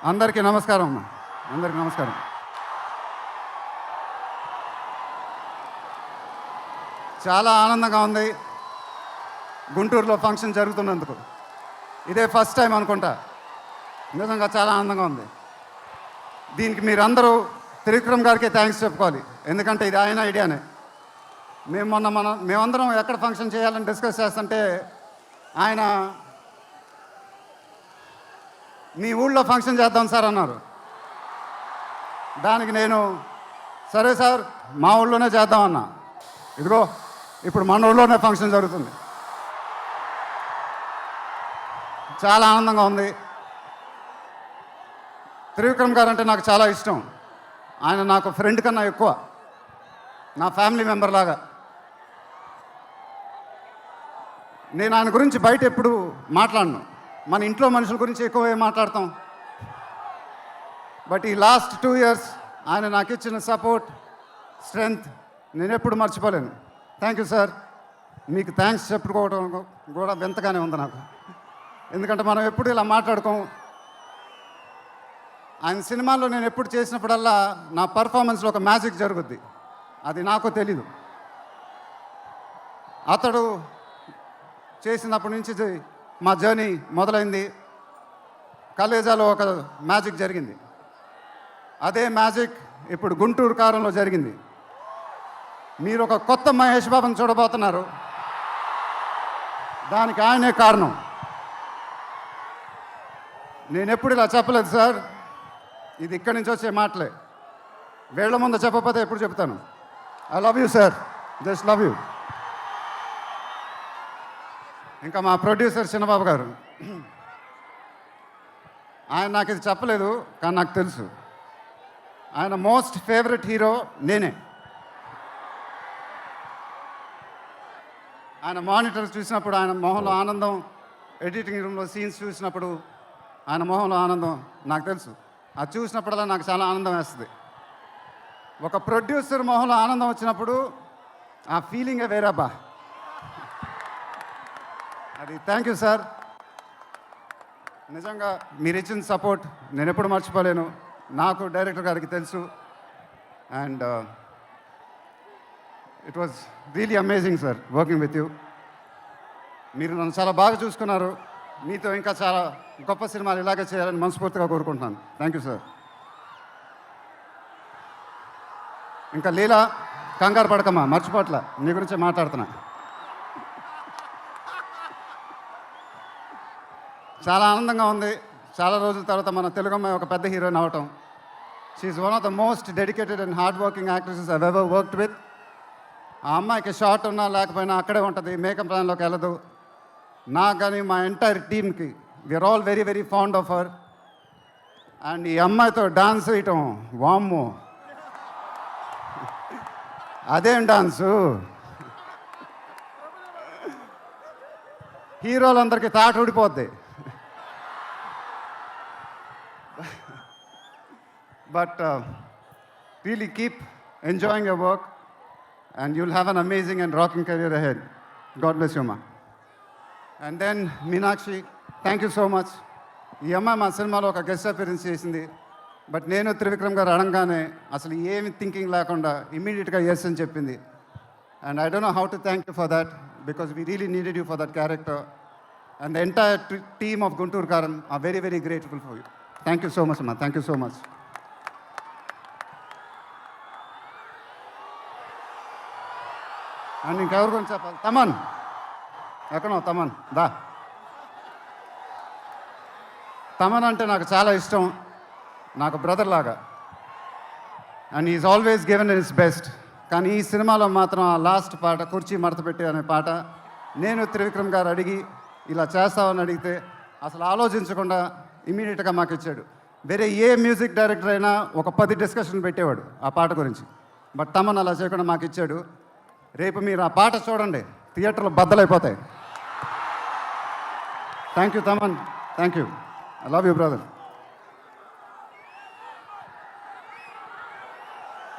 అందరికీ నమస్కారం అమ్మా. అందరికీ నమస్కారం. చాలా ఆనందంగా ఉంది గుంటూరులో ఫంక్షన్ జరుగుతున్నందుకు. ఇదే ఫస్ట్ టైం అనుకుంటా. నిజంగా చాలా ఆనందంగా ఉంది. దీనికి మీరందరూ త్రివిక్రమ్ గారికి థ్యాంక్స్ చెప్పుకోవాలి. ఎందుకంటే ఇది ఆయన ఐడియానే. మేమందరం ఎక్కడ ఫంక్షన్ చేయాలని డిస్కస్ చేస్తుంటే ఆయన మీ ఊళ్ళో ఫంక్షన్ చేద్దాం సార్ అన్నారు. దానికి నేను సరే సార్ మా ఊళ్ళోనే చేద్దామన్నా. ఇదిగో ఇప్పుడు మన ఊళ్ళోనే ఫంక్షన్ జరుగుతుంది. చాలా ఆనందంగా ఉంది. త్రివిక్రమ్ గారు అంటే నాకు చాలా ఇష్టం. ఆయన నాకు ఫ్రెండ్ కన్నా ఎక్కువ, నా ఫ్యామిలీ మెంబర్ లాగా. నేను ఆయన గురించి బయట ఎప్పుడు మాట్లాడను. మన ఇంట్లో మనుషుల గురించి ఎక్కువ మాట్లాడతాం. బట్ ఈ లాస్ట్ 2 years ఆయన నాకు ఇచ్చిన సపోర్ట్, స్ట్రెంగ్త్ నేను ఎప్పుడు మర్చిపోలేను. Thank you sir. మీకు థ్యాంక్స్ చెప్పుకోవడం కూడా వింతగానే ఉంది నాకు. ఎందుకంటే మనం ఎప్పుడు ఇలా మాట్లాడుకోం. ఆయన సినిమాల్లో నేను ఎప్పుడు చేసినప్పుడల్లా నా పర్ఫార్మెన్స్లో ఒక మ్యాజిక్ జరుగుద్ది. అది నాకు తెలీదు. అతడు చేసినప్పటి నుంచి మా జర్నీ మొదలైంది. కలేజాలో ఒక మ్యాజిక్ జరిగింది. అదే మ్యాజిక్ ఇప్పుడు గుంటూరు కారంలో జరిగింది. మీరు ఒక కొత్త మహేష్ బాబుని చూడబోతున్నారు. దానికి ఆయనే కారణం. నేను ఎప్పుడు ఇలా చెప్పలేదు సార్. ఇది ఇక్కడి నుంచి వచ్చే మాటలే. వేళ్ల ముందు చెప్పకపోతే ఎప్పుడు చెప్తాను. I love you sir. Just love you. ఇంకా మా ప్రొడ్యూసర్ చిన్నబాబు గారు, ఆయన నాకు ఇది చెప్పలేదు కానీ నాకు తెలుసు. ఆయన మోస్ట్ ఫేవరెట్ హీరో నేనే. ఆయన మానిటర్స్ చూసినప్పుడు ఆయన మొహంలో ఆనందం, ఎడిటింగ్ రూమ్లో సీన్స్ చూసినప్పుడు ఆయన మొహంలో ఆనందం నాకు తెలుసు. అది చూసినప్పుడల్లా నాకు చాలా ఆనందం వేస్తుంది. ఒక ప్రొడ్యూసర్ మొహంలో ఆనందం వచ్చినప్పుడు ఆ ఫీలింగే వేరేబ్బా. అది థ్యాంక్ యూ సార్. నిజంగా మీరు ఇచ్చిన సపోర్ట్ నేను ఎప్పుడు మర్చిపోలేను. నాకు డైరెక్టర్ గారికి తెలుసు. And it was really amazing sir working with you. మీరు నన్ను చాలా బాగా చూసుకున్నారు. మీతో ఇంకా చాలా గొప్ప సినిమాలు ఇలాగే చేయాలని మనస్ఫూర్తిగా కోరుకుంటున్నాను. Thank you sir. ఇంకా లీలా, కంగారు పడకమ్మా, మర్చిపోట్ల, నీ గురించే మాట్లాడుతున్నా. చాలా ఆనందంగా ఉంది. చాలా రోజుల తర్వాత మన తెలుగు అమ్మాయి ఒక పెద్ద హీరోయిన్ అవటం. She's one of the most dedicated and hard working actresses I've ever worked with. ఆ అమ్మాయికి షార్ట్ ఉన్నా లేకపోయినా అక్కడే ఉంటుంది, మేకప్ ప్లాన్లోకి వెళ్ళదు. నాకు కానీ మా ఎంటైర్ టీమ్కి we are all very very fond of her. And ఈ అమ్మాయితో డాన్స్ వేయటం, వామ్మో అదేం డాన్సు. హీరోలందరికీ తాట ఊడిపోద్ది. But really keep enjoying your work and you'll have an amazing and rocking career ahead. God bless you, ma. And then Meenakshi, thank you so much. ఈ అమ్మాయి మా సినిమాలో ఒక గెస్ట్ అపియరెన్స్ చేసింది. బట్ నేను త్రివిక్రమ్ గారు అడగానే అసలు ఏమి థింకింగ్ లేకుండా ఇమ్మీడియట్గా ఎస్ అని చెప్పింది. And I don't know how to thank you for that because we really needed you for that character. And the entire team of Guntur Kaaram are very very grateful for you. Thank you so much అమ్మా. Thank you so much. And ఇంకెవరి గురించి చెప్పాలి? తమన్ ఎక్కడో తమన్ దా. తమన్ అంటే నాకు చాలా ఇష్టం, నాకు బ్రదర్ లాగా. And is always given in his best. కానీ ఈ సినిమాలో మాత్రం ఆ లాస్ట్ పాట, కుర్చీ మడత పెట్టి అనే పాట, నేను త్రివిక్రమ్ గారు అడిగి ఇలా చేస్తామని అడిగితే అసలు ఆలోచించకుండా ఇమీడియట్గా మాకు ఇచ్చాడు. వేరే ఏ మ్యూజిక్ డైరెక్టర్ అయినా ఒక 10 డిస్కషన్ పెట్టేవాడు ఆ పాట గురించి. బట్ తమన్ అలా చేయకుండా మాకు ఇచ్చాడు. రేపు మీరు ఆ పాట చూడండి, థియేటర్లో బద్దలైపోతాయి. Thank you Thaman. Thank you. I love you brother.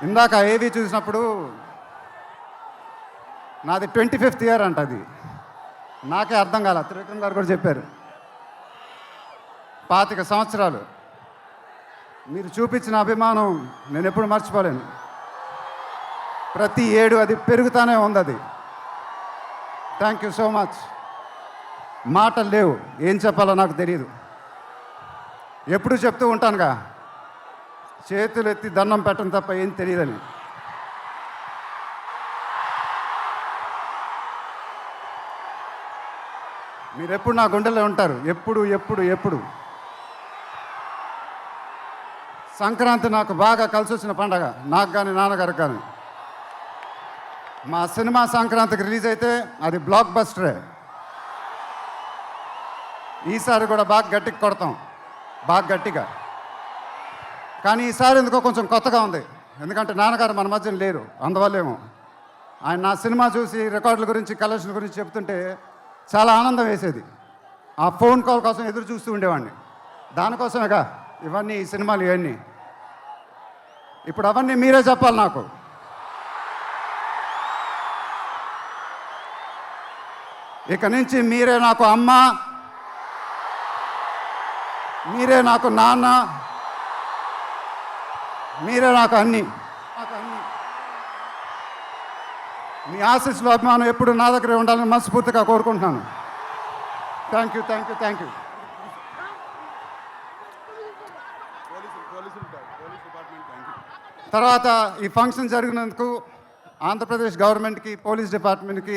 ఇందాక ఏవి చూసినప్పుడు నాది 25th year అంట. అది నాకే అర్థం కాల. త్రివిక్రమ్ గారు కూడా చెప్పారు 25 సంవత్సరాలు. మీరు చూపించిన అభిమానం నేను ఎప్పుడు మర్చిపోలేను. ప్రతి ఏడు అది పెరుగుతూనే ఉంది. అది థ్యాంక్ యూ సో మచ్. మాటలు లేవు, ఏం చెప్పాలో నాకు తెలియదు. ఎప్పుడు చెప్తూ ఉంటానుగా, చేతులు ఎత్తి దండం పెట్టడం తప్ప ఏం తెలియదని. మీరు ఎప్పుడు నా గుండెలో ఉంటారు, ఎప్పుడు ఎప్పుడు ఎప్పుడు. సంక్రాంతి నాకు బాగా కలిసి వచ్చిన పండగ, నాకు కానీ నాన్నగారికి కానీ. మా సినిమా సంక్రాంతికి రిలీజ్ అయితే అది బ్లాక్ బస్టరే. ఈసారి కూడా బాగా గట్టిగా కొడతాం, బాగా గట్టిగా. కానీ ఈసారి ఎందుకో కొంచెం కొత్తగా ఉంది, ఎందుకంటే నాన్నగారు మన మధ్యన లేరు, అందువల్లేమో. ఆయన నా సినిమా చూసి రికార్డుల గురించి, కలెక్షన్ గురించి చెప్తుంటే చాలా ఆనందం వేసేది. ఆ ఫోన్ కాల్ కోసం ఎదురు చూస్తూ ఉండేవాడిని. దానికోసమేగా ఇవన్నీ, ఈ సినిమాలు ఇవన్నీ. ఇప్పుడు అవన్నీ మీరే చెప్పాలి నాకు. ఇక నుంచి మీరే నాకు అమ్మ, మీరే నాకు నాన్న, మీరే నాకు అన్నీ. మీ ఆశీస్సులు, అభిమానం ఎప్పుడు నా దగ్గరే ఉండాలని మనస్ఫూర్తిగా కోరుకుంటున్నాను. Thank you, thank you, thank you. తర్వాత ఈ ఫంక్షన్ జరిగినందుకు ఆంధ్రప్రదేశ్ గవర్నమెంట్కి, పోలీస్ డిపార్ట్మెంట్కి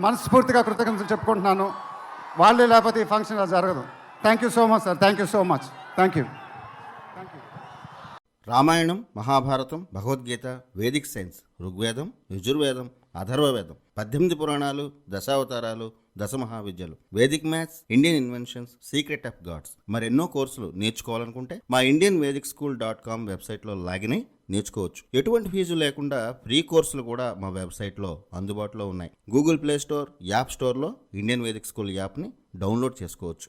మనస్ఫూర్తిగా కృతజ్ఞతలు చెప్పుకుంటున్నాను. వాళ్ళే లేకపోతే ఈ ఫంక్షన్ ఇలా జరగదు. Thank you so much sir, thank you so much, thank you. Ramayanam, Mahabharatam, Bhagavad Gita, Vedic science, ఋగ్వేదం, యజుర్వేదం, అథర్వవేదం, 18 పురాణాలు, దశావతారాలు, దశమహావిద్యలు, Vedic maths, Indian inventions, secret of God's, మరెన్నో కోర్సులు నేర్చుకోవాలనుకుంటే మా indianvedicSchool.com వెబ్సైట్లో లాగిన్ అయి నేర్చుకోవచ్చు. ఎటువంటి ఫీజు లేకుండా ఫ్రీ కోర్సులు కూడా మా వెబ్సైట్లో అందుబాటులో ఉన్నాయి. గూగుల్ ప్లే స్టోర్, యాప్ స్టోర్లో ఇండియన్ వేదిక్ స్కూల్ యాప్ని డౌన్లోడ్ చేసుకోవచ్చు.